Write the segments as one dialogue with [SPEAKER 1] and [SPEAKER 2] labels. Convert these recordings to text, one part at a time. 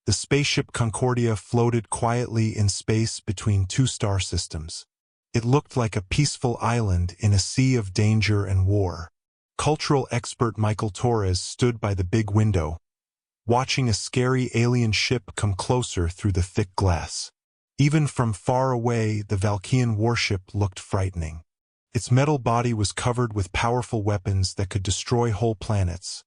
[SPEAKER 1] The spaceship Concordia floated quietly in space between two star systems. It looked like a peaceful island in a sea of danger and war. Cultural expert Michael Torres stood by the big window, watching a scary alien ship come closer through the thick glass. Even from far away, the Valkyrian warship looked frightening. Its metal body was covered with powerful weapons that could destroy whole planets,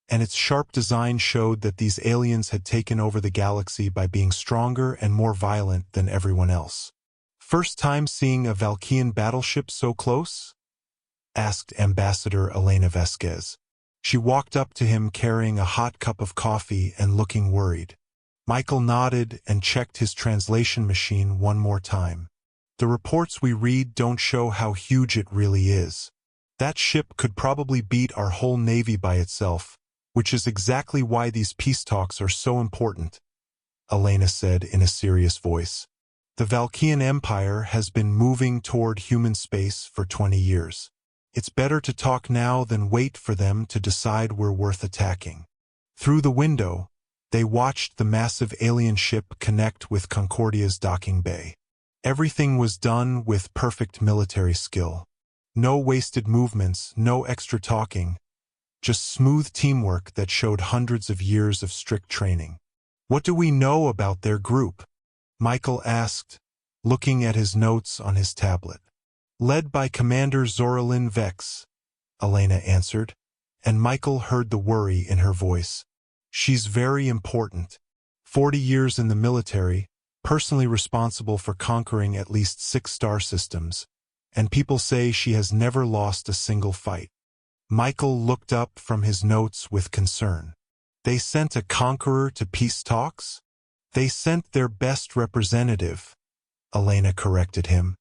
[SPEAKER 1] and its sharp design showed that these aliens had taken over the galaxy by being stronger and more violent than everyone else. "First time seeing a Valkyrian battleship so close?" asked Ambassador Elena Vasquez. She walked up to him carrying a hot cup of coffee and looking worried. Michael nodded and checked his translation machine one more time. "The reports we read don't show how huge it really is. That ship could probably beat our whole navy by itself, which is exactly why these peace talks are so important," Elena said in a serious voice. "The Valkyrian Empire has been moving toward human space for 20 years. It's better to talk now than wait for them to decide we're worth attacking." Through the window, they watched the massive alien ship connect with Concordia's docking bay. Everything was done with perfect military skill. No wasted movements, no extra talking, just smooth teamwork that showed hundreds of years of strict training. "What do we know about their group?" Michael asked, looking at his notes on his tablet. "Led by Commander Zoralyn Vex," Elena answered, and Michael heard the worry in her voice. "She's very important. 40 years in the military, personally responsible for conquering at least 6 star systems, and people say she has never lost a single fight." Michael looked up from his notes with concern. "They sent a conqueror to peace talks?" "They sent their best representative," Elena corrected him.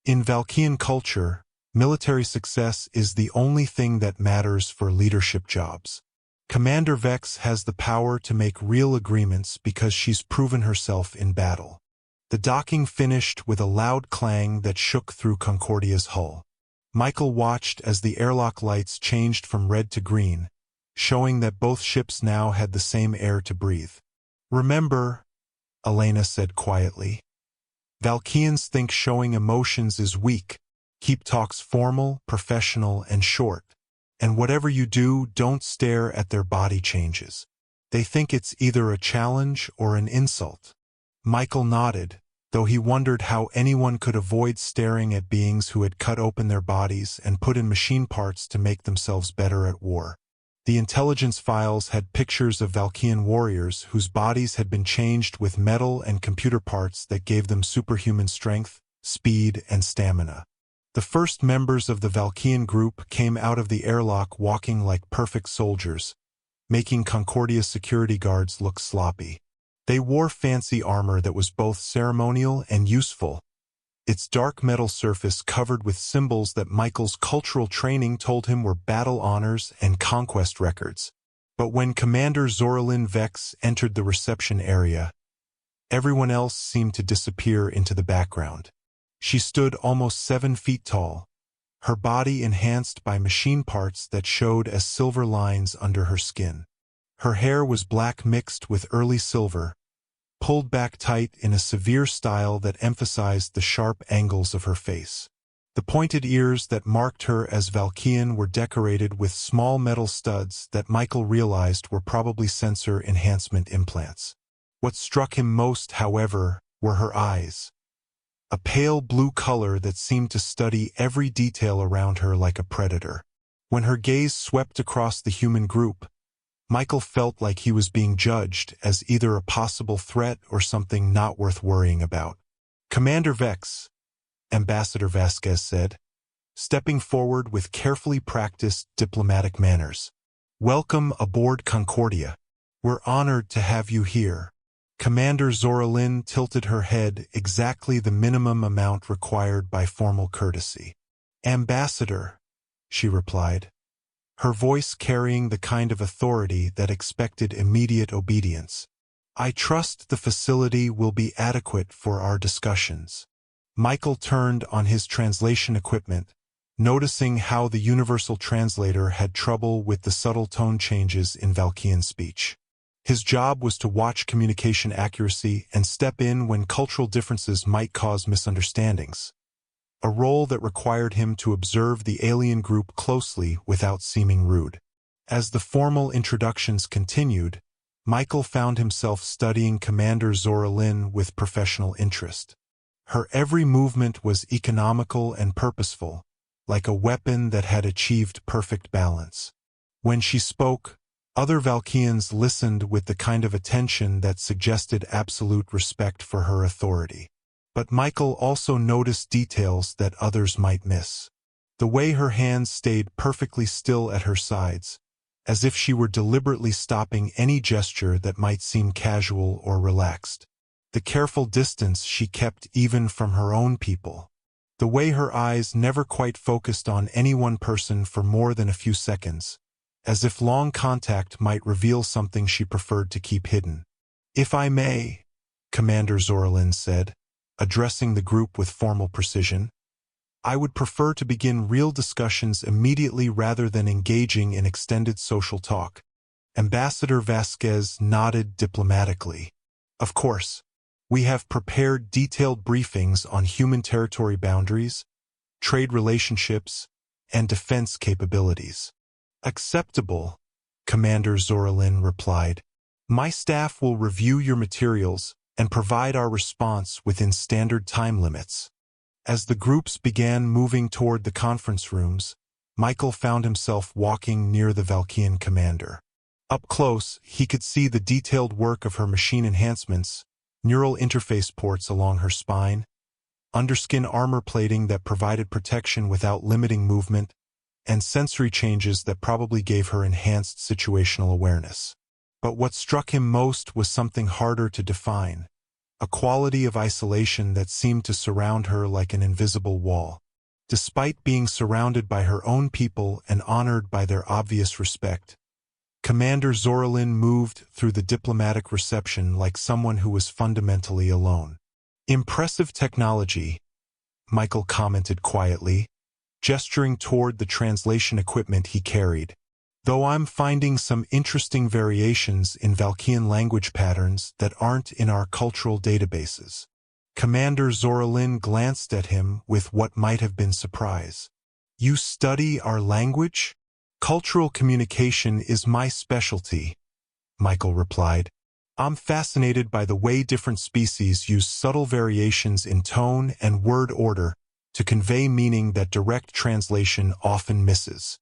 [SPEAKER 1] "In Valkyrian culture, military success is the only thing that matters for leadership jobs. Commander Vex has the power to make real agreements because she's proven herself in battle." The docking finished with a loud clang that shook through Concordia's hull. Michael watched as the airlock lights changed from red to green, showing that both ships now had the same air to breathe. "Remember," Elena said quietly, "Valkyrians think showing emotions is weak. Keep talks formal, professional, and short. And whatever you do, don't stare at their body changes. They think it's either a challenge or an insult." Michael nodded, though he wondered how anyone could avoid staring at beings who had cut open their bodies and put in machine parts to make themselves better at war. The intelligence files had pictures of Valkyrian warriors whose bodies had been changed with metal and computer parts that gave them superhuman strength, speed, and stamina. The first members of the Valkyrian group came out of the airlock walking like perfect soldiers, making Concordia's security guards look sloppy. They wore fancy armor that was both ceremonial and useful, its dark metal surface covered with symbols that Michael's cultural training told him were battle honors and conquest records. But when Commander Zoralyn Vex entered the reception area, everyone else seemed to disappear into the background. She stood almost 7 feet tall, her body enhanced by machine parts that showed as silver lines under her skin. Her hair was black mixed with early silver, pulled back tight in a severe style that emphasized the sharp angles of her face. The pointed ears that marked her as Valkyrian were decorated with small metal studs that Michael realized were probably sensor enhancement implants. What struck him most, however, were her eyes. A pale blue color that seemed to study every detail around her like a predator. When her gaze swept across the human group, Michael felt like he was being judged as either a possible threat or something not worth worrying about. "Commander Vex," Ambassador Vasquez said, stepping forward with carefully practiced diplomatic manners. "Welcome aboard Concordia. We're honored to have you here." Commander Zoralyn tilted her head exactly the minimum amount required by formal courtesy. "Ambassador," she replied, her voice carrying the kind of authority that expected immediate obedience. "I trust the facility will be adequate for our discussions." Michael turned on his translation equipment, noticing how the universal translator had trouble with the subtle tone changes in Valkyrian speech. His job was to watch communication accuracy and step in when cultural differences might cause misunderstandings, a role that required him to observe the alien group closely without seeming rude. As the formal introductions continued, Michael found himself studying Commander Zora Lynn with professional interest. Her every movement was economical and purposeful, like a weapon that had achieved perfect balance. When she spoke, other Valkyrians listened with the kind of attention that suggested absolute respect for her authority. But Michael also noticed details that others might miss. The way her hands stayed perfectly still at her sides, as if she were deliberately stopping any gesture that might seem casual or relaxed. The careful distance she kept even from her own people. The way her eyes never quite focused on any one person for more than a few seconds, as if long contact might reveal something she preferred to keep hidden. "If I may," Commander Zora Lynn said, addressing the group with formal precision, "I would prefer to begin real discussions immediately rather than engaging in extended social talk." Ambassador Vasquez nodded diplomatically. "Of course, we have prepared detailed briefings on human territory boundaries, trade relationships, and defense capabilities." "Acceptable," Commander Zora Lynn replied. "My staff will review your materials and provide our response within standard time limits." As the groups began moving toward the conference rooms, Michael found himself walking near the Valkyrian commander. Up close, he could see the detailed work of her machine enhancements, neural interface ports along her spine, underskin armor plating that provided protection without limiting movement, and sensory changes that probably gave her enhanced situational awareness. But what struck him most was something harder to define, a quality of isolation that seemed to surround her like an invisible wall. Despite being surrounded by her own people and honored by their obvious respect, Commander Zora Lynn moved through the diplomatic reception like someone who was fundamentally alone. "Impressive technology," Michael commented quietly, gesturing toward the translation equipment he carried. "Though I'm finding some interesting variations in Valkyrian language patterns that aren't in our cultural databases." Commander Zora Lynn glanced at him with what might have been surprise. "You study our language?" "Cultural communication is my specialty," Michael replied. "I'm fascinated by the way different species use subtle variations in tone and word order to convey meaning that direct translation often misses."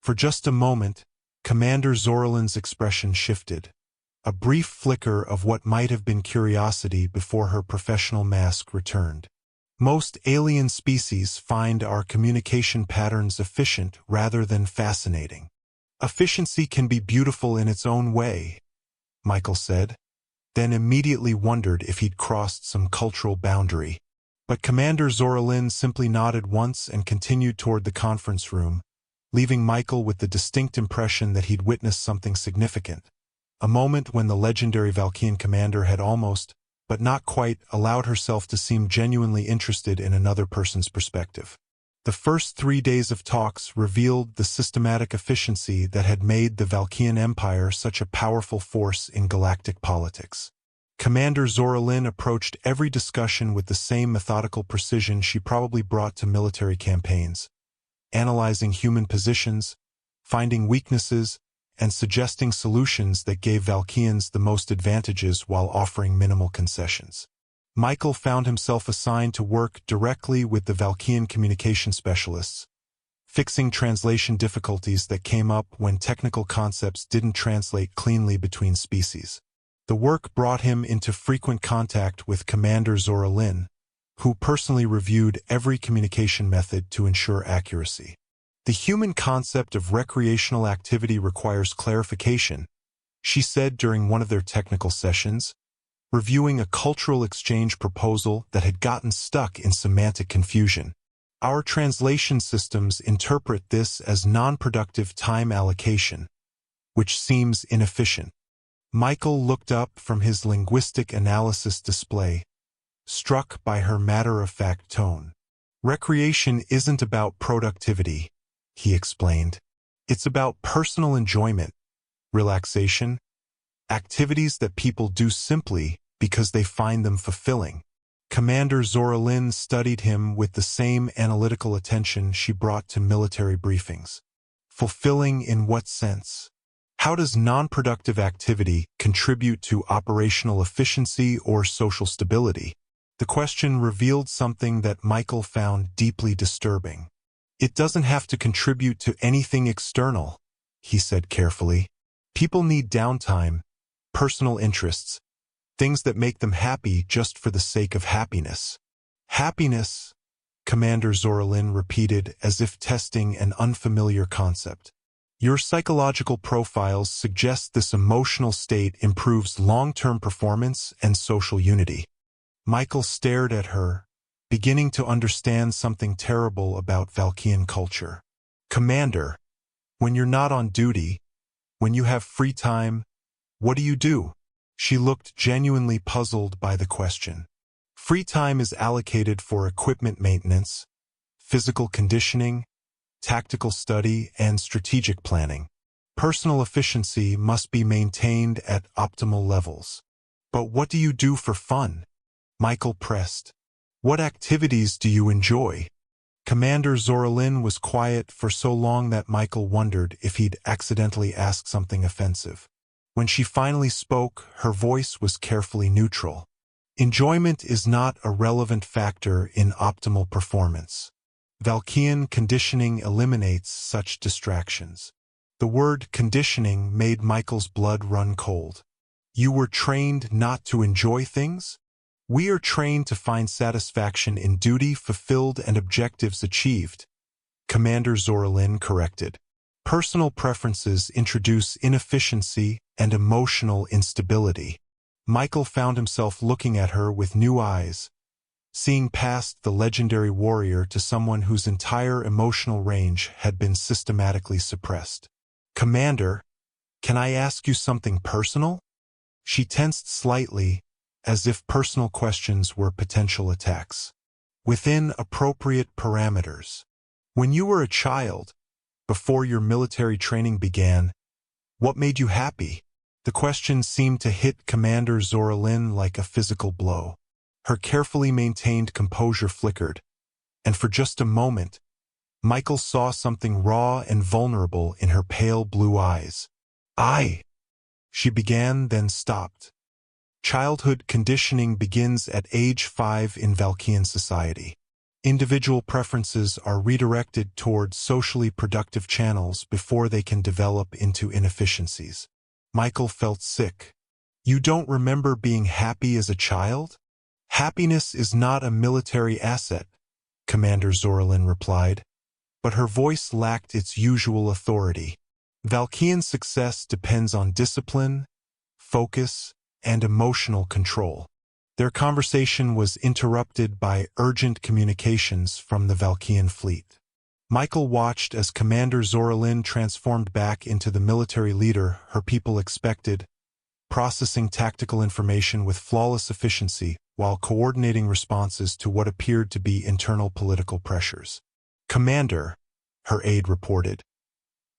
[SPEAKER 1] For just a moment, Commander Zora Lynn's expression shifted, a brief flicker of what might have been curiosity before her professional mask returned. "Most alien species find our communication patterns efficient rather than fascinating." "Efficiency can be beautiful in its own way," Michael said, then immediately wondered if he'd crossed some cultural boundary. But Commander Zora Lynn simply nodded once and continued toward the conference room, leaving Michael with the distinct impression that he'd witnessed something significant, a moment when the legendary Valkyrian commander had almost, but not quite, allowed herself to seem genuinely interested in another person's perspective. The first 3 days of talks revealed the systematic efficiency that had made the Valkyrian Empire such a powerful force in galactic politics. Commander Zora Lynn approached every discussion with the same methodical precision she probably brought to military campaigns, analyzing human positions, finding weaknesses, and suggesting solutions that gave Valkyrians the most advantages while offering minimal concessions. Michael found himself assigned to work directly with the Valkyrian communication specialists, fixing translation difficulties that came up when technical concepts didn't translate cleanly between species. The work brought him into frequent contact with Commander Zora Lynn, who personally reviewed every communication method to ensure accuracy. "The human concept of recreational activity requires clarification," she said during one of their technical sessions, reviewing a cultural exchange proposal that had gotten stuck in semantic confusion. "Our translation systems interpret this as non-productive time allocation, which seems inefficient." Michael looked up from his linguistic analysis display, struck by her matter-of-fact tone. "Recreation isn't about productivity," he explained. "It's about personal enjoyment, relaxation, activities that people do simply because they find them fulfilling. Commander Zoralin studied him with the same analytical attention she brought to military briefings. Fulfilling in what sense? How does non-productive activity contribute to operational efficiency or social stability? The question revealed something that Michael found deeply disturbing. It doesn't have to contribute to anything external, he said carefully. People need downtime, personal interests, things that make them happy just for the sake of happiness. Happiness, Commander Zoralin repeated as if testing an unfamiliar concept. Your psychological profiles suggest this emotional state improves long-term performance and social unity. Michael stared at her, beginning to understand something terrible about Valkian culture. Commander, when you're not on duty, when you have free time, what do you do? She looked genuinely puzzled by the question. Free time is allocated for equipment maintenance, physical conditioning, tactical study, and strategic planning. Personal efficiency must be maintained at optimal levels. But what do you do for fun? Michael pressed. What activities do you enjoy? Commander Zoralin was quiet for so long that Michael wondered if he'd accidentally asked something offensive. When she finally spoke, her voice was carefully neutral. Enjoyment is not a relevant factor in optimal performance. Valkian conditioning eliminates such distractions. The word conditioning made Michael's blood run cold. You were trained not to enjoy things? We are trained to find satisfaction in duty fulfilled and objectives achieved, Commander Zoralin corrected. Personal preferences introduce inefficiency and emotional instability. Michael found himself looking at her with new eyes, seeing past the legendary warrior to someone whose entire emotional range had been systematically suppressed. Commander, can I ask you something personal? She tensed slightly, as if personal questions were potential attacks. Within appropriate parameters. When you were a child, before your military training began, what made you happy? The question seemed to hit Commander Zoralin like a physical blow. Her carefully maintained composure flickered, and for just a moment, Michael saw something raw and vulnerable in her pale blue eyes. She began, then stopped. Childhood conditioning begins at age 5 in Valkian society. Individual preferences are redirected toward socially productive channels before they can develop into inefficiencies. Michael felt sick. You don't remember being happy as a child? Happiness is not a military asset, Commander Zoralin replied, but her voice lacked its usual authority. Valkian success depends on discipline, focus, and emotional control. Their conversation was interrupted by urgent communications from the Valkian fleet. Michael watched as Commander Zoralin transformed back into the military leader her people expected, processing tactical information with flawless efficiency while coordinating responses to what appeared to be internal political pressures. Commander, her aide reported,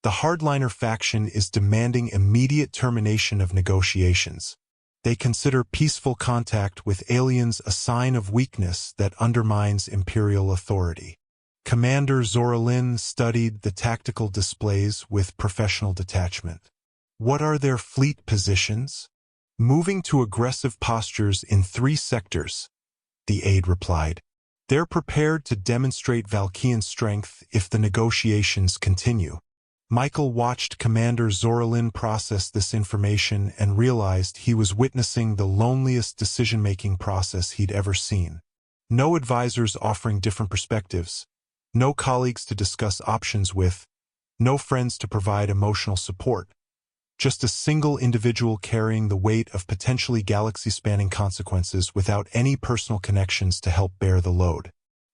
[SPEAKER 1] the hardliner faction is demanding immediate termination of negotiations. They consider peaceful contact with aliens a sign of weakness that undermines imperial authority. Commander Zoralin studied the tactical displays with professional detachment. What are their fleet positions? Moving to aggressive postures in 3 sectors, the aide replied. They're prepared to demonstrate Valkian strength if the negotiations continue. Michael watched Commander Zoralin process this information and realized he was witnessing the loneliest decision-making process he'd ever seen. No advisors offering different perspectives, no colleagues to discuss options with, no friends to provide emotional support. Just a single individual carrying the weight of potentially galaxy-spanning consequences without any personal connections to help bear the load.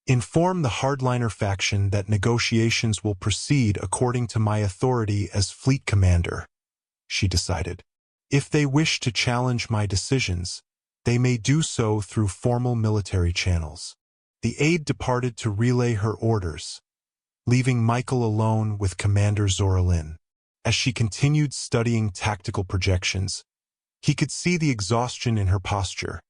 [SPEAKER 1] Inform the hardliner faction that negotiations will proceed according to my authority as fleet commander, she decided. If they wish to challenge my decisions, they may do so through formal military channels. The aide departed to relay her orders, leaving Michael alone with Commander Zoralin. As she continued studying tactical projections, He could see the exhaustion in her posture,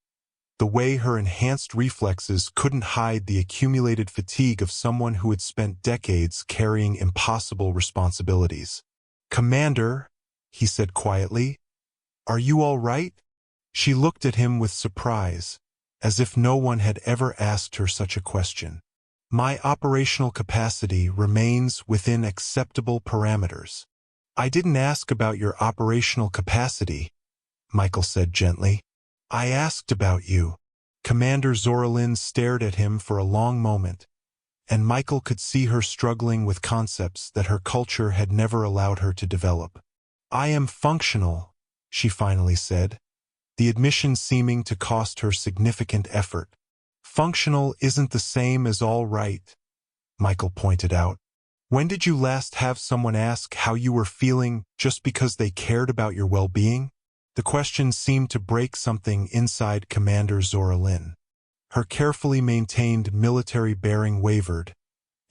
[SPEAKER 1] the way her enhanced reflexes couldn't hide the accumulated fatigue of someone who had spent decades carrying impossible responsibilities. "Commander," he said quietly, "are you all right?" She looked at him with surprise, as if no one had ever asked her such a question. "My operational capacity remains within acceptable parameters." "I didn't ask about your operational capacity," Michael said gently. "I asked about you." Commander Zoralin stared at him for a long moment, and Michael could see her struggling with concepts that her culture had never allowed her to develop. "I am functional," she finally said, the admission seeming to cost her significant effort. "Functional isn't the same as all right," Michael pointed out. "When did you last have someone ask how you were feeling just because they cared about your well-being?" The question seemed to break something inside Commander Zoralin. Her carefully maintained military bearing wavered,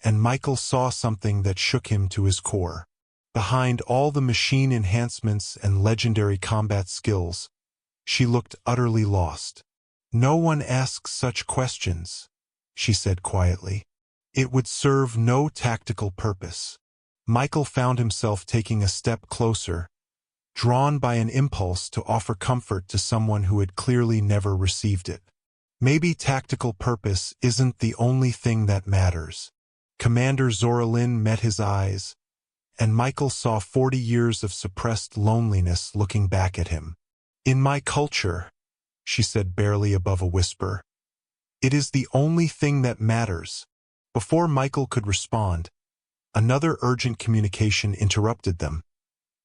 [SPEAKER 1] and Michael saw something that shook him to his core. Behind all the machine enhancements and legendary combat skills, she looked utterly lost. "No one asks such questions," she said quietly. "It would serve no tactical purpose." Michael found himself taking a step closer, drawn by an impulse to offer comfort to someone who had clearly never received it. "Maybe tactical purpose isn't the only thing that matters." Commander Zoralin met his eyes, and Michael saw 40 years of suppressed loneliness looking back at him. "In my culture," she said barely above a whisper, "it is the only thing that matters." Before Michael could respond, another urgent communication interrupted them,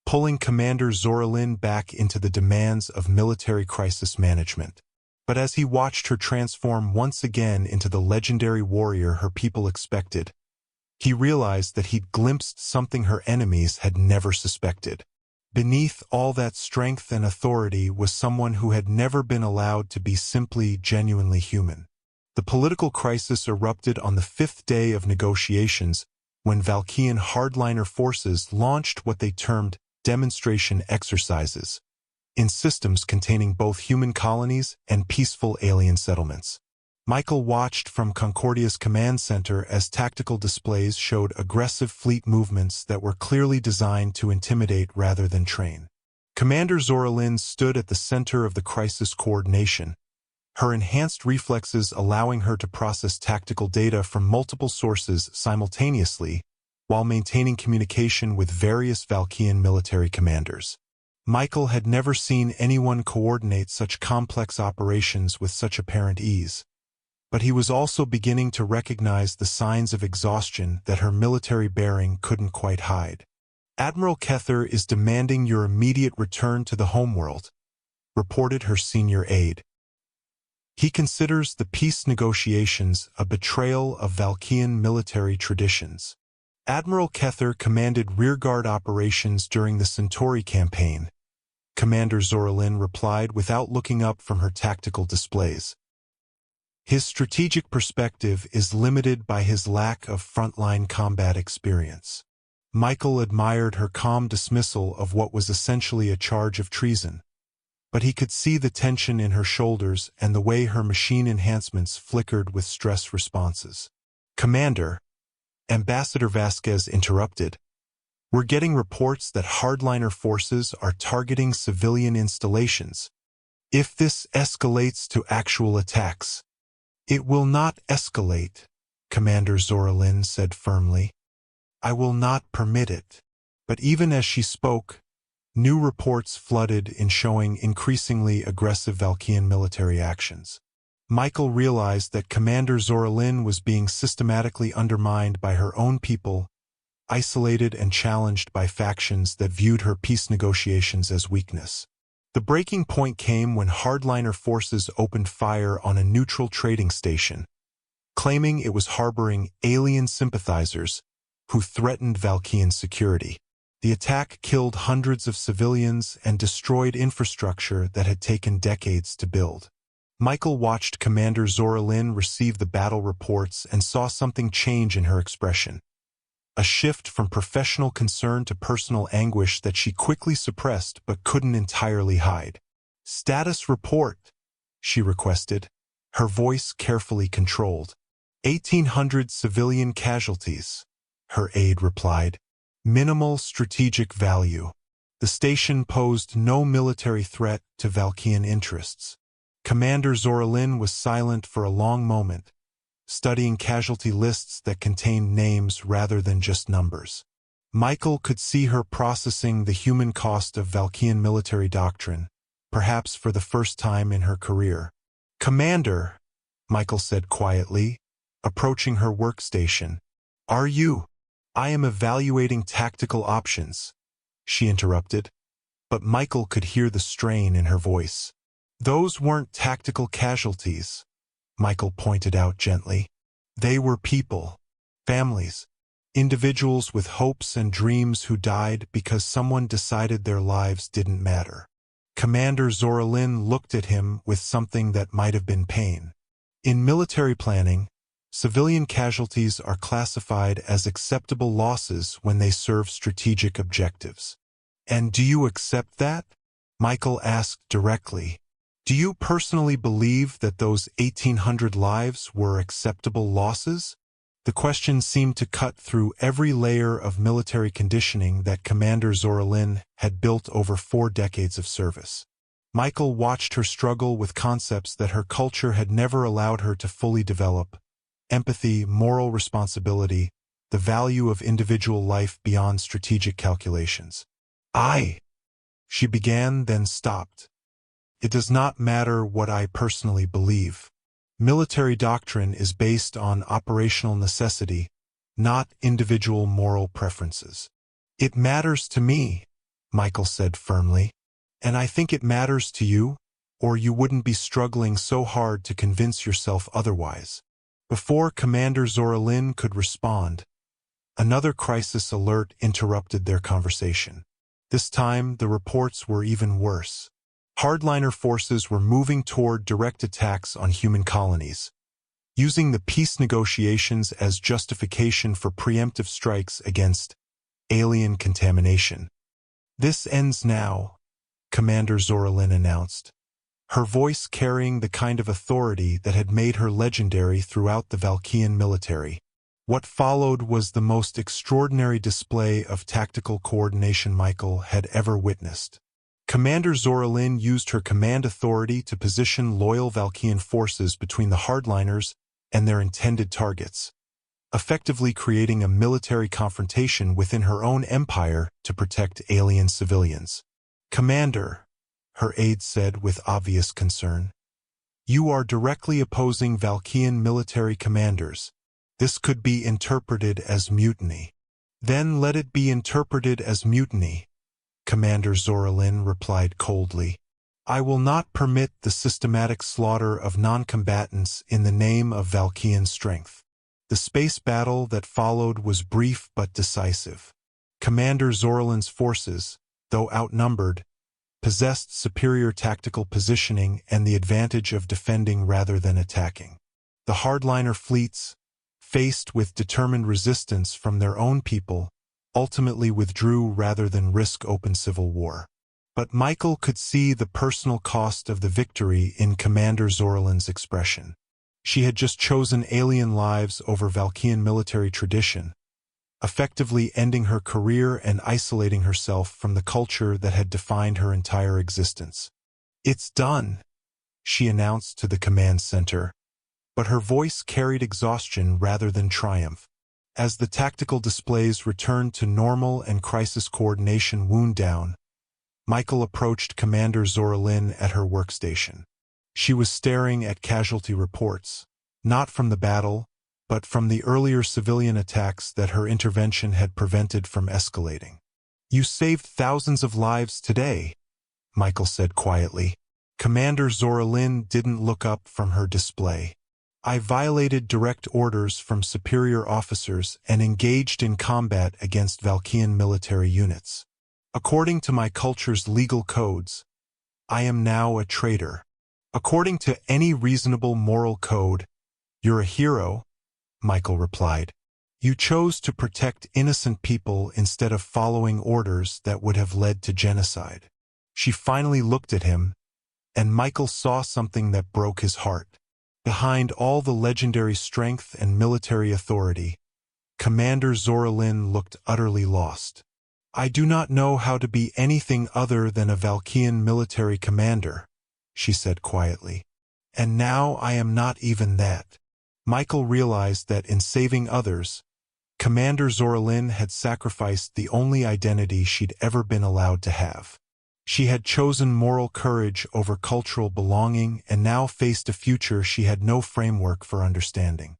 [SPEAKER 1] pulling Commander Zoralin back into the demands of military crisis management. But as he watched her transform once again into the legendary warrior her people expected, he realized that he'd glimpsed something her enemies had never suspected. Beneath all that strength and authority was someone who had never been allowed to be simply genuinely human. The political crisis erupted on the 5th day of negotiations when Valkyrian hardliner forces launched what they termed demonstration exercises in systems containing both human colonies and peaceful alien settlements. Michael watched from Concordia's command center as tactical displays showed aggressive fleet movements that were clearly designed to intimidate rather than train. Commander Zoralin stood at the center of the crisis coordination, her enhanced reflexes allowing her to process tactical data from multiple sources simultaneously while maintaining communication with various Valkyrian military commanders. Michael had never seen anyone coordinate such complex operations with such apparent ease, but he was also beginning to recognize the signs of exhaustion that her military bearing couldn't quite hide. "Admiral Kether is demanding your immediate return to the homeworld," reported her senior aide. "He considers the peace negotiations a betrayal of Valkyrian military traditions." Admiral Kether commanded rearguard operations during the Centauri campaign, Commander Zoralin replied without looking up from her tactical displays. "His strategic perspective is limited by his lack of frontline combat experience." Michael admired her calm dismissal of what was essentially a charge of treason, but he could see the tension in her shoulders and the way her machine enhancements flickered with stress responses. "Commander," Ambassador Vasquez interrupted, "we're getting reports that hardliner forces are targeting civilian installations. If this escalates to actual attacks—" "It will not escalate," Commander Zoralin said firmly. "I will not permit it." But even as she spoke, new reports flooded in showing increasingly aggressive Valkyrian military actions. Michael realized that Commander Zoralin was being systematically undermined by her own people, isolated and challenged by factions that viewed her peace negotiations as weakness. The breaking point came when hardliner forces opened fire on a neutral trading station, claiming it was harboring alien sympathizers who threatened Valkyrian security. The attack killed hundreds of civilians and destroyed infrastructure that had taken decades to build. Michael watched Commander Zoralin receive the battle reports and saw something change in her expression. A shift from professional concern to personal anguish that she quickly suppressed but couldn't entirely hide. Status report, she requested, her voice carefully controlled. 1,800 civilian casualties, her aide replied. Minimal strategic value. The station posed no military threat to Valkian interests. Commander Zoralin was silent for a long moment, studying casualty lists that contained names rather than just numbers. Michael could see her processing the human cost of Valkian military doctrine, perhaps for the first time in her career. "Commander," Michael said quietly, approaching her workstation. "Are you?" "I am evaluating tactical options," she interrupted, but Michael could hear the strain in her voice. "Those weren't tactical casualties," Michael pointed out gently. "They were people, families, individuals with hopes and dreams who died because someone decided their lives didn't matter." Commander Zoralin looked at him with something that might have been pain. In military planning, civilian casualties are classified as acceptable losses when they serve strategic objectives. "And do you accept that?" Michael asked directly. "Do you personally believe that those 1,800 lives were acceptable losses?" The question seemed to cut through every layer of military conditioning that Commander Zoralin had built over 4 decades of service. Michael watched her struggle with concepts that her culture had never allowed her to fully develop: empathy, moral responsibility, the value of individual life beyond strategic calculations. She began, then stopped. "It does not matter what I personally believe. Military doctrine is based on operational necessity, not individual moral preferences." "It matters to me," Michael said firmly. "And I think it matters to you, or you wouldn't be struggling so hard to convince yourself otherwise." Before Commander Zoralin could respond, another crisis alert interrupted their conversation. This time, the reports were even worse. Hardliner forces were moving toward direct attacks on human colonies, using the peace negotiations as justification for preemptive strikes against alien contamination. "This ends now," Commander Zoralin announced, her voice carrying the kind of authority that had made her legendary throughout the Valkian military. What followed was the most extraordinary display of tactical coordination Michael had ever witnessed. Commander Zoralin used her command authority to position loyal Valkian forces between the hardliners and their intended targets, effectively creating a military confrontation within her own empire to protect alien civilians. "Commander," her aide said with obvious concern, "you are directly opposing Valkian military commanders. This could be interpreted as mutiny." "Then let it be interpreted as mutiny," Commander Zoralin replied coldly. "I will not permit the systematic slaughter of non-combatants in the name of Valkian strength." The space battle that followed was brief but decisive. Commander Zoralin's forces, though outnumbered, possessed superior tactical positioning and the advantage of defending rather than attacking. The hardliner fleets, faced with determined resistance from their own people, ultimately withdrew rather than risk open civil war. But Michael could see the personal cost of the victory in Commander Zoralin's expression. She had just chosen alien lives over Valkian military tradition, effectively ending her career and isolating herself from the culture that had defined her entire existence. "It's done," she announced to the command center, but her voice carried exhaustion rather than triumph. As the tactical displays returned to normal and crisis coordination wound down, Michael approached Commander Zoralin at her workstation. She was staring at casualty reports, not from the battle, but from the earlier civilian attacks that her intervention had prevented from escalating. "You saved thousands of lives today," Michael said quietly. Commander Zoralin didn't look up from her display. "I violated direct orders from superior officers and engaged in combat against Valkian military units. According to my culture's legal codes, I am now a traitor. According to any reasonable moral code, you're a hero," Michael replied. "You chose to protect innocent people instead of following orders that would have led to genocide." She finally looked at him, And Michael saw something that broke his heart. Behind all the legendary strength and military authority, Commander Zoralin looked utterly lost. "I do not know how to be anything other than a Valkyrian military commander," she said quietly. "And now I am not even that." Michael realized that in saving others, Commander Zoralin had sacrificed the only identity she'd ever been allowed to have. She had chosen moral courage over cultural belonging and now faced a future she had no framework for understanding.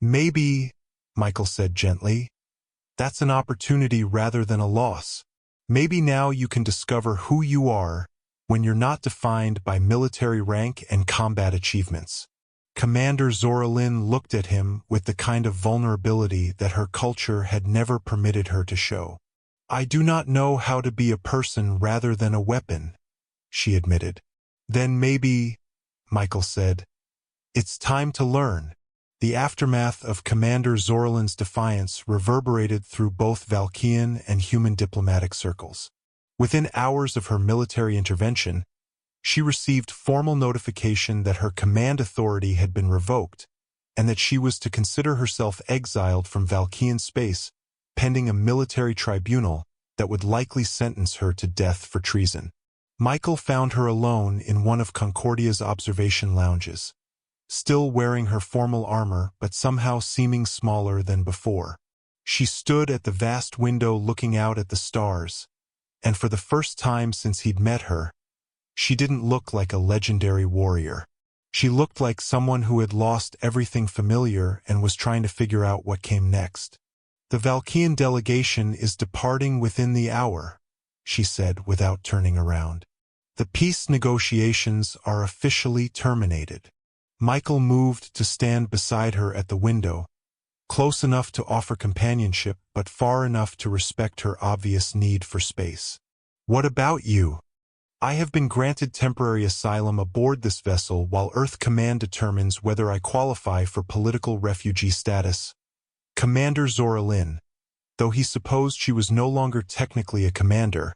[SPEAKER 1] "Maybe," Michael said gently, "that's an opportunity rather than a loss. Maybe now you can discover who you are when you're not defined by military rank and combat achievements." Commander Zoralin looked at him with the kind of vulnerability that her culture had never permitted her to show. "I do not know how to be a person rather than a weapon," she admitted. "Then maybe," Michael said, "it's time to learn." The aftermath of Commander Zoralin's defiance reverberated through both Valkyrian and human diplomatic circles. Within hours of her military intervention, she received formal notification that her command authority had been revoked and that she was to consider herself exiled from Valkyrian space, pending a military tribunal that would likely sentence her to death for treason. Michael found her alone in one of Concordia's observation lounges, still wearing her formal armor but somehow seeming smaller than before. She stood at the vast window looking out at the stars, and for the first time since he'd met her, she didn't look like a legendary warrior. She looked like someone who had lost everything familiar and was trying to figure out what came next. "The Valkyrian delegation is departing within the hour," she said without turning around. "The peace negotiations are officially terminated." Michael moved to stand beside her at the window, close enough to offer companionship but far enough to respect her obvious need for space. "What about you?" "I have been granted temporary asylum aboard this vessel while Earth Command determines whether I qualify for political refugee status." Commander Zoralin, though he supposed she was no longer technically a commander,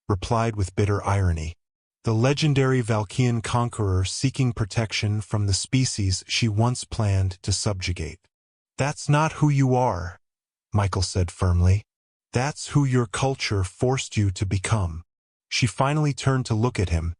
[SPEAKER 1] replied with bitter irony. The legendary Valkyrian conqueror seeking protection from the species she once planned to subjugate. "That's not who you are," Michael said firmly. "That's who your culture forced you to become." She finally turned to look at him,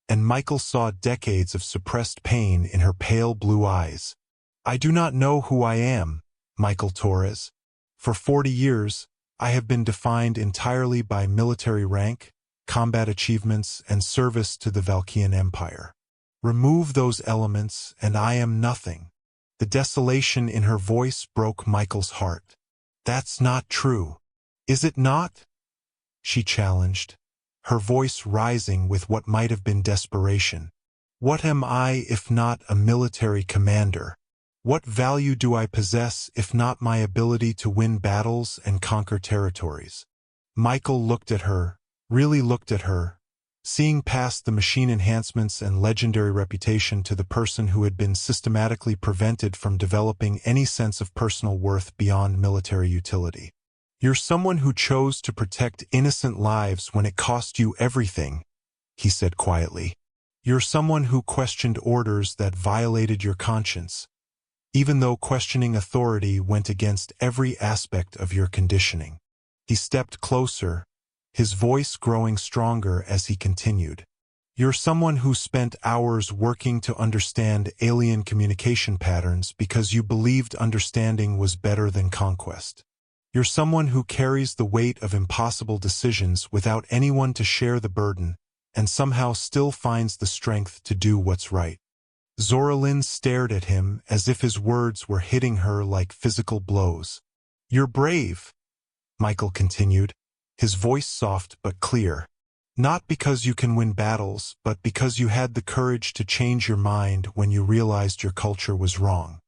[SPEAKER 1] and Michael saw decades of suppressed pain in her pale blue eyes. "I do not know who I am, Michael Torres. For 40 years, I have been defined entirely by military rank, combat achievements, and service to the Valkyrian Empire. Remove those elements, and I am nothing." The desolation in her voice broke Michael's heart. "That's not true." "Is it not?" she challenged, her voice rising with what might have been desperation. "What am I if not a military commander? What value do I possess if not my ability to win battles and conquer territories?" Michael looked at her, really looked at her, seeing past the machine enhancements and legendary reputation to the person who had been systematically prevented from developing any sense of personal worth beyond military utility. "You're someone who chose to protect innocent lives when it cost you everything," he said quietly. "You're someone who questioned orders that violated your conscience, even though questioning authority went against every aspect of your conditioning." He stepped closer, his voice growing stronger as he continued. "You're someone who spent hours working to understand alien communication patterns because you believed understanding was better than conquest. You're someone who carries the weight of impossible decisions without anyone to share the burden, and somehow still finds the strength to do what's right." Zoralin stared at him as if his words were hitting her like physical blows. "You're brave," Michael continued, his voice soft but clear. "Not because you can win battles, but because you had the courage to change your mind when you realized your culture was wrong.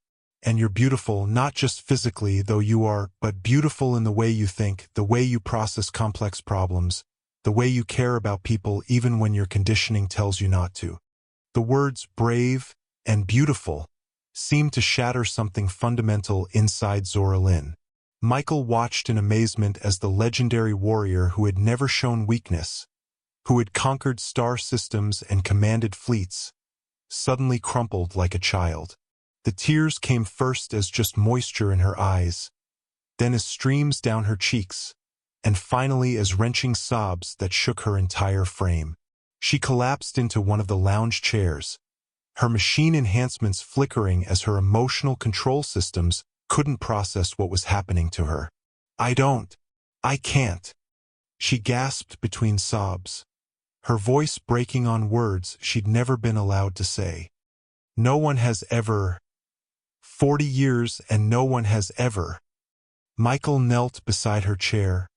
[SPEAKER 1] And you're beautiful not just physically, though you are, but beautiful in the way you think, the way you process complex problems, the way you care about people even when your conditioning tells you not to." The words brave and beautiful seemed to shatter something fundamental inside Zoralin. Michael watched in amazement as the legendary warrior who had never shown weakness, who had conquered star systems and commanded fleets, suddenly crumpled like a child. The tears came first as just moisture in her eyes, then as streams down her cheeks, and finally as wrenching sobs that shook her entire frame. She collapsed into one of the lounge chairs, her machine enhancements flickering as her emotional control systems couldn't process what was happening to her. I can't, she gasped between sobs, her voice breaking on words she'd never been allowed to say. No one has ever. 40 years and no one has ever. Michael knelt beside her chair,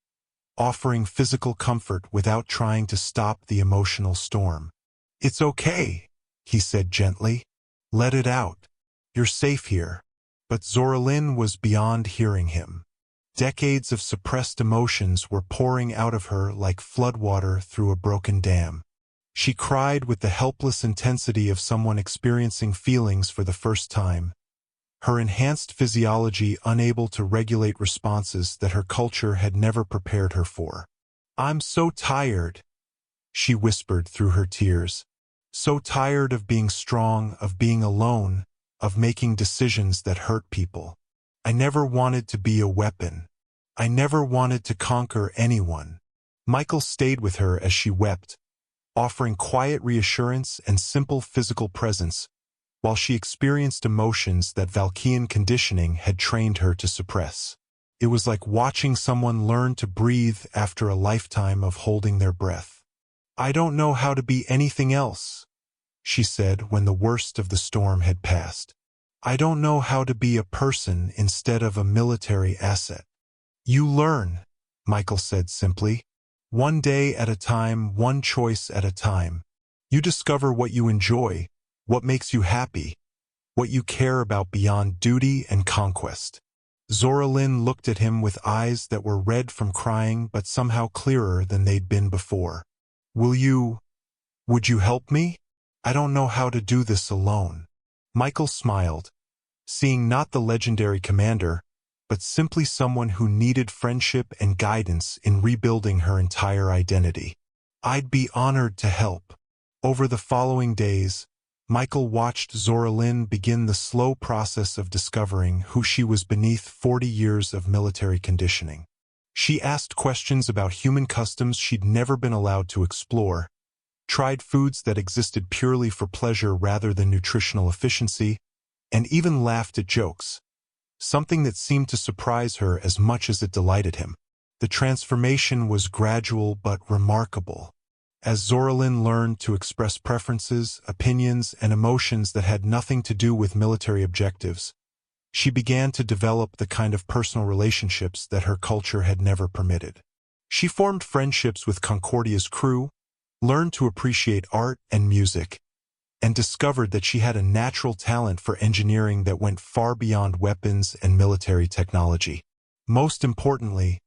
[SPEAKER 1] offering physical comfort without trying to stop the emotional storm. It's okay, he said gently. Let it out. You're safe here. But Zoralyn was beyond hearing him. Decades of suppressed emotions were pouring out of her like floodwater through a broken dam. She cried with the helpless intensity of someone experiencing feelings for the first time, her enhanced physiology unable to regulate responses that her culture had never prepared her for. I'm so tired, she whispered through her tears. So tired of being strong, of being alone, of making decisions that hurt people. I never wanted to be a weapon. I never wanted to conquer anyone. Michael stayed with her as she wept, offering quiet reassurance and simple physical presence, while she experienced emotions that Valkyrian conditioning had trained her to suppress. It was like watching someone learn to breathe after a lifetime of holding their breath. I don't know how to be anything else, she said when the worst of the storm had passed. I don't know how to be a person instead of a military asset. You learn, Michael said simply. One day at a time, one choice at a time. You discover what you enjoy, what makes you happy, what you care about beyond duty and conquest. Zoralyn looked at him with eyes that were red from crying but somehow clearer than they'd been before. Would you help me? I don't know how to do this alone. Michael smiled, seeing not the legendary commander, but simply someone who needed friendship and guidance in rebuilding her entire identity. I'd be honored to help. Over the following days, Michael watched Zoralyn begin the slow process of discovering who she was beneath 40 years of military conditioning. She asked questions about human customs she'd never been allowed to explore, tried foods that existed purely for pleasure rather than nutritional efficiency, and even laughed at jokes, something that seemed to surprise her as much as it delighted him. The transformation was gradual but remarkable. As Zoralyn learned to express preferences, opinions, and emotions that had nothing to do with military objectives, she began to develop the kind of personal relationships that her culture had never permitted. She formed friendships with Concordia's crew, learned to appreciate art and music, and discovered that she had a natural talent for engineering that went far beyond weapons and military technology. Most importantly,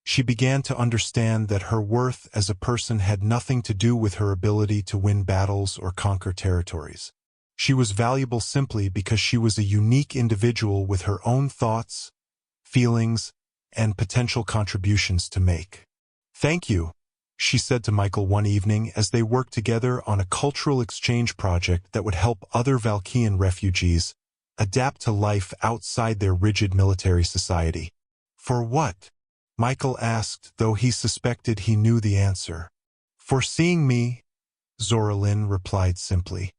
[SPEAKER 1] she began to understand that her worth as a person had nothing to do with her ability to win battles or conquer territories. She was valuable simply because she was a unique individual with her own thoughts, feelings, and potential contributions to make. Thank you, she said to Michael one evening as they worked together on a cultural exchange project that would help other Valkyrian refugees adapt to life outside their rigid military society. For what? Michael asked, though he suspected he knew the answer. For seeing me, Zoralyn replied simply.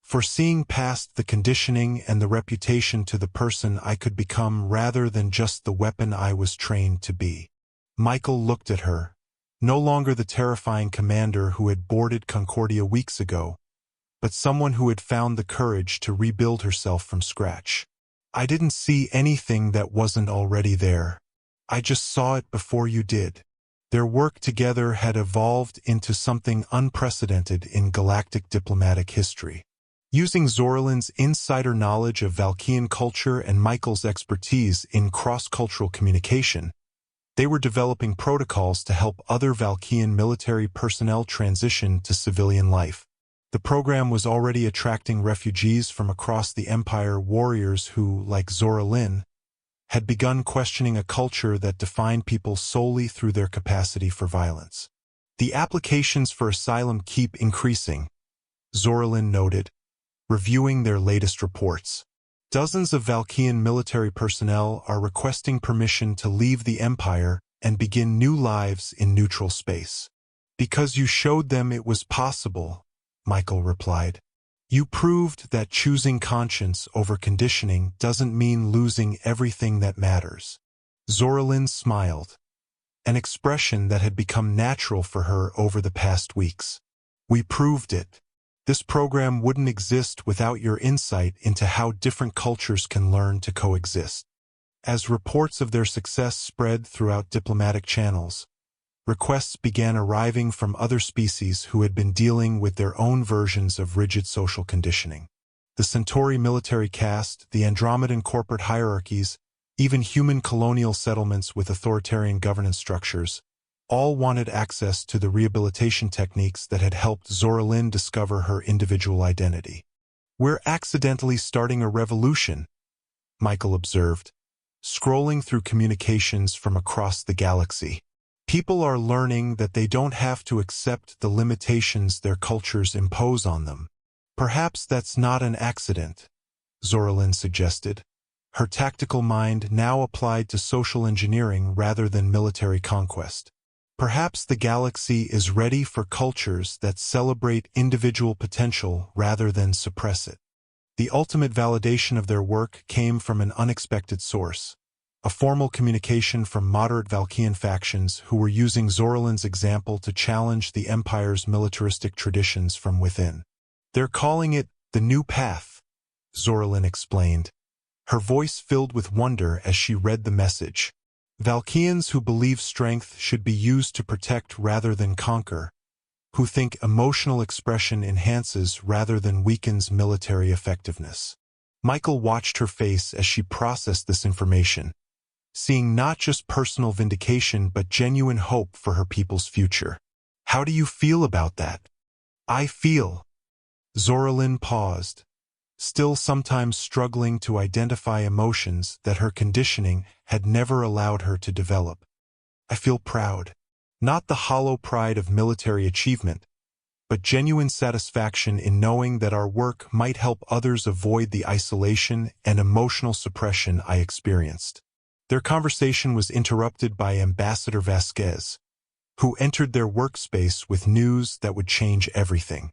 [SPEAKER 1] For seeing past the conditioning and the reputation to the person I could become rather than just the weapon I was trained to be. Michael looked at her, no longer the terrifying commander who had boarded Concordia weeks ago, but someone who had found the courage to rebuild herself from scratch. I didn't see anything that wasn't already there. I just saw it before you did. Their work together had evolved into something unprecedented in galactic diplomatic history. Using Zoralyn's insider knowledge of Valkyrian culture and Michael's expertise in cross-cultural communication, they were developing protocols to help other Valkyrian military personnel transition to civilian life. The program was already attracting refugees from across the Empire, warriors who, like Zoralyn, had begun questioning a culture that defined people solely through their capacity for violence. The applications for asylum keep increasing, Zoralin noted, reviewing their latest reports. Dozens of Valkian military personnel are requesting permission to leave the Empire and begin new lives in neutral space. Because you showed them it was possible, Michael replied. You proved that choosing conscience over conditioning doesn't mean losing everything that matters. Zoralin smiled, an expression that had become natural for her over the past weeks. We proved it. This program wouldn't exist without your insight into how different cultures can learn to coexist. As reports of their success spread throughout diplomatic channels, requests began arriving from other species who had been dealing with their own versions of rigid social conditioning. The Centauri military caste, the Andromedan corporate hierarchies, even human colonial settlements with authoritarian governance structures, all wanted access to the rehabilitation techniques that had helped Zoralin discover her individual identity. We're accidentally starting a revolution, Michael observed, scrolling through communications from across the galaxy. People are learning that they don't have to accept the limitations their cultures impose on them. Perhaps that's not an accident, Zoralin suggested, her tactical mind now applied to social engineering rather than military conquest. Perhaps the galaxy is ready for cultures that celebrate individual potential rather than suppress it. The ultimate validation of their work came from an unexpected source, a formal communication from moderate Valkian factions who were using Zoralin's example to challenge the Empire's militaristic traditions from within. They're calling it the New Path, Zoralin explained, her voice filled with wonder as she read the message. Valkians who believe strength should be used to protect rather than conquer, who think emotional expression enhances rather than weakens military effectiveness. Michael watched her face as she processed this information, seeing not just personal vindication but genuine hope for her people's future. How do you feel about that? I feel. Zoralin paused, still sometimes struggling to identify emotions that her conditioning had never allowed her to develop. I feel proud. Not the hollow pride of military achievement, but genuine satisfaction in knowing that our work might help others avoid the isolation and emotional suppression I experienced. Their conversation was interrupted by Ambassador Vasquez, who entered their workspace with news that would change everything.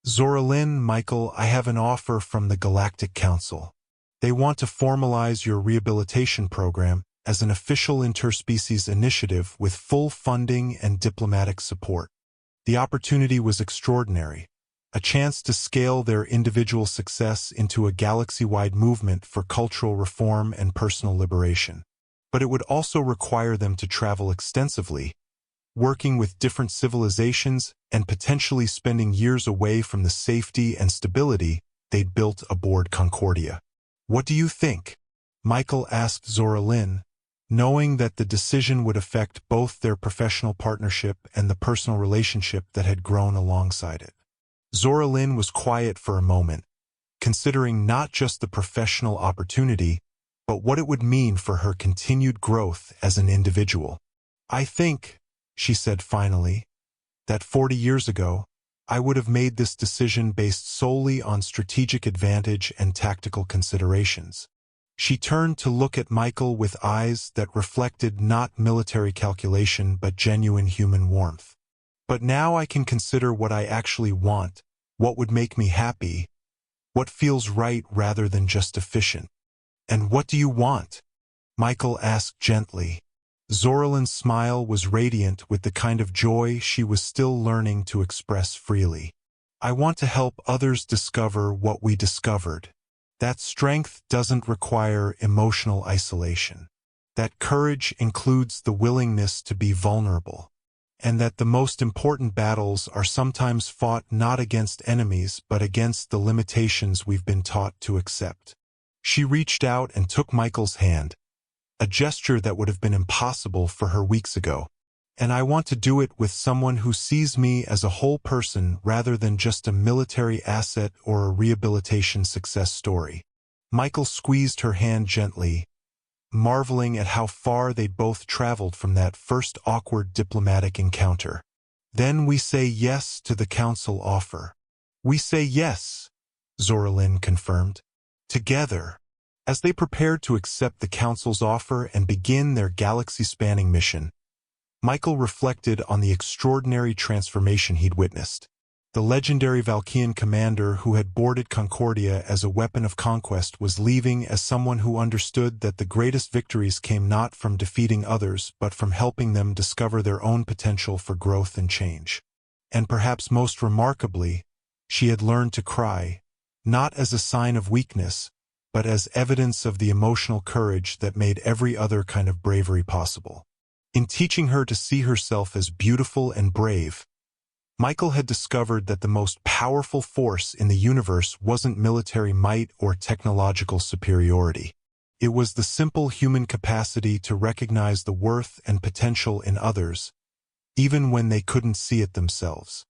[SPEAKER 1] Zoralin, Michael, I have an offer from the Galactic Council. They want to formalize your rehabilitation program as an official interspecies initiative with full funding and diplomatic support. The opportunity was extraordinary, a chance to scale their individual success into a galaxy-wide movement for cultural reform and personal liberation. But it would also require them to travel extensively, working with different civilizations and potentially spending years away from the safety and stability they'd built aboard Concordia. What do you think? Michael asked Zoralin, knowing that the decision would affect both their professional partnership and the personal relationship that had grown alongside it. Zoralin was quiet for a moment, considering not just the professional opportunity, but what it would mean for her continued growth as an individual. I think, she said finally, that 40 years ago, I would have made this decision based solely on strategic advantage and tactical considerations. She turned to look at Michael with eyes that reflected not military calculation but genuine human warmth. But now I can consider what I actually want, what would make me happy, what feels right rather than just efficient. And what do you want? Michael asked gently. Zoralin's smile was radiant with the kind of joy she was still learning to express freely. I want to help others discover what we discovered. That strength doesn't require emotional isolation. That courage includes the willingness to be vulnerable. And that the most important battles are sometimes fought not against enemies but against the limitations we've been taught to accept. She reached out and took Michael's hand, a gesture that would have been impossible for her weeks ago. And I want to do it with someone who sees me as a whole person rather than just a military asset or a rehabilitation success story. Michael squeezed her hand gently, marveling at how far they'd both traveled from that first awkward diplomatic encounter. Then we say yes to the council offer. We say yes, Zoralin confirmed. Together, as they prepared to accept the council's offer and begin their galaxy-spanning mission, Michael reflected on the extraordinary transformation he'd witnessed. The legendary Valkyrian commander who had boarded Concordia as a weapon of conquest was leaving as someone who understood that the greatest victories came not from defeating others but from helping them discover their own potential for growth and change. And perhaps most remarkably, she had learned to cry, not as a sign of weakness, but as evidence of the emotional courage that made every other kind of bravery possible. In teaching her to see herself as beautiful and brave, Michael had discovered that the most powerful force in the universe wasn't military might or technological superiority. It was the simple human capacity to recognize the worth and potential in others, even when they couldn't see it themselves.